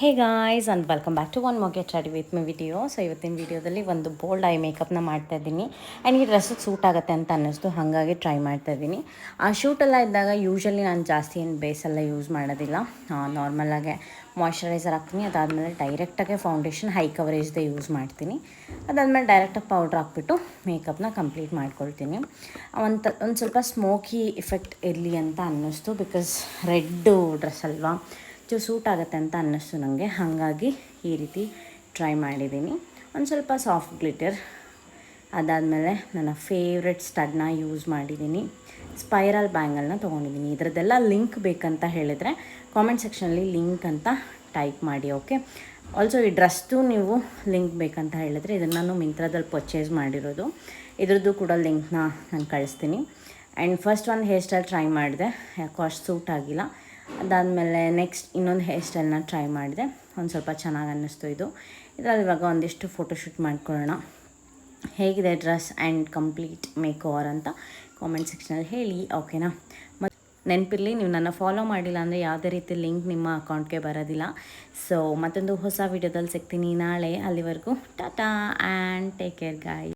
Hey guys and welcome back to one more get ready with my video. So ಇವತ್ತಿನ ವಿಡಿಯೋದಲ್ಲಿ ಒಂದು bold I ಮೇಕಪ್ನ ಮಾಡ್ತಾಯಿದ್ದೀನಿ. And ಈ ಡ್ರೆಸ್ಸಿಗೆ suit ಆಗುತ್ತೆ ಅಂತ ಅನ್ನಿಸ್ತು, ಹಾಗಾಗಿ ಟ್ರೈ ಮಾಡ್ತಾಯಿದ್ದೀನಿ. ಆ ಶೂಟೆಲ್ಲ ಇದ್ದಾಗ ಯೂಶ್ವಲಿ ನಾನು ಜಾಸ್ತಿ ಏನು ಬೇಸೆಲ್ಲ ಯೂಸ್ ಮಾಡೋದಿಲ್ಲ. ನಾರ್ಮಲಾಗೆ ಮಾಯ್ಶ್ಚರೈಸರ್ ಹಾಕ್ತೀನಿ, ಅದಾದಮೇಲೆ ಡೈರೆಕ್ಟಾಗೆ ಫೌಂಡೇಶನ್ ಹೈ ಕವರೇಜ್ದೇ ಯೂಸ್ ಮಾಡ್ತೀನಿ. ಅದಾದಮೇಲೆ ಡೈರೆಕ್ಟಾಗಿ ಪೌಡ್ರ್ ಹಾಕ್ಬಿಟ್ಟು ಮೇಕಪ್ನ ಕಂಪ್ಲೀಟ್ ಮಾಡ್ಕೊಳ್ತೀನಿ. ಒಂದು ಸ್ವಲ್ಪ ಸ್ಮೋಕಿ ಎಫೆಕ್ಟ್ ಇರಲಿ ಅಂತ ಅನ್ನಿಸ್ತು, ಬಿಕಾಸ್ ರೆಡ್ಡು ಡ್ರೆಸ್ ಅಲ್ವಾ, ಸೂಟ್ ಆಗುತ್ತೆ ಅಂತ ಅನ್ನಿಸ್ತು ನನಗೆ. ಹಾಗಾಗಿ ಈ ರೀತಿ ಟ್ರೈ ಮಾಡಿದ್ದೀನಿ. ಒಂದು ಸ್ವಲ್ಪ ಸಾಫ್ಟ್ ಗ್ಲಿಟರ್, ಅದಾದಮೇಲೆ ನನ್ನ ಫೇವ್ರೆಟ್ ಸ್ಟಡ್ನ ಯೂಸ್ ಮಾಡಿದ್ದೀನಿ. ಸ್ಪೈರಲ್ ಬ್ಯಾಂಗಲ್ನ ತೊಗೊಂಡಿದ್ದೀನಿ. ಇದರದ್ದೆಲ್ಲ ಲಿಂಕ್ ಬೇಕಂತ ಹೇಳಿದರೆ ಕಾಮೆಂಟ್ ಸೆಕ್ಷನಲ್ಲಿ ಲಿಂಕ್ ಅಂತ ಟೈಪ್ ಮಾಡಿ. ಓಕೆ, ಆಲ್ಸೋ ಈ ಡ್ರೆಸ್ದು ನೀವು ಲಿಂಕ್ ಬೇಕಂತ ಹೇಳಿದರೆ ಇದನ್ನು ನಾನು ಮಿಂತ್ರಾದಲ್ಲಿ ಪರ್ಚೇಸ್ ಮಾಡಿರೋದು. ಇದ್ರದ್ದು ಕೂಡ ಲಿಂಕ್ನ ನಾನು ಕಳಿಸ್ತೀನಿ. ಆ್ಯಂಡ್ ಫಸ್ಟ್ ಒಂದು ಹೇರ್ ಸ್ಟೈಲ್ ಟ್ರೈ ಮಾಡಿದೆ, ಯಾಕೋ ಅಷ್ಟು ಸೂಟ್ ಆಗಿಲ್ಲ. ಅದಾದಮೇಲೆ ನೆಕ್ಸ್ಟ್ ಇನ್ನೊಂದು ಹೇರ್ ಸ್ಟೈಲ್ನ ಟ್ರೈ ಮಾಡಿದೆ, ಒಂದು ಸ್ವಲ್ಪ ಚೆನ್ನಾಗಿ ಅನ್ನಿಸ್ತು ಇದರಲ್ಲಿ. ಇವಾಗ ಒಂದಿಷ್ಟು ಫೋಟೋಶೂಟ್ ಮಾಡ್ಕೊಳ್ಳೋಣ. ಹೇಗಿದೆ dress and complete make over ಅಂತ ಕಾಮೆಂಟ್ ಸೆಕ್ಷನಲ್ಲಿ ಹೇಳಿ, ಓಕೆನಾ? ಮತ್ತು ನೆನಪಿರಲಿ, ನೀವು ನನ್ನ ಫಾಲೋ ಮಾಡಿಲ್ಲ ಅಂದರೆ ಯಾವುದೇ ರೀತಿ ಲಿಂಕ್ ನಿಮ್ಮ ಅಕೌಂಟ್ಗೆ ಬರೋದಿಲ್ಲ. ಸೊ ಮತ್ತೊಂದು ಹೊಸ ವೀಡಿಯೋದಲ್ಲಿ ಸಿಗ್ತೀನಿ ನಾಳೆ. ಅಲ್ಲಿವರೆಗೂ Tata and take care guys.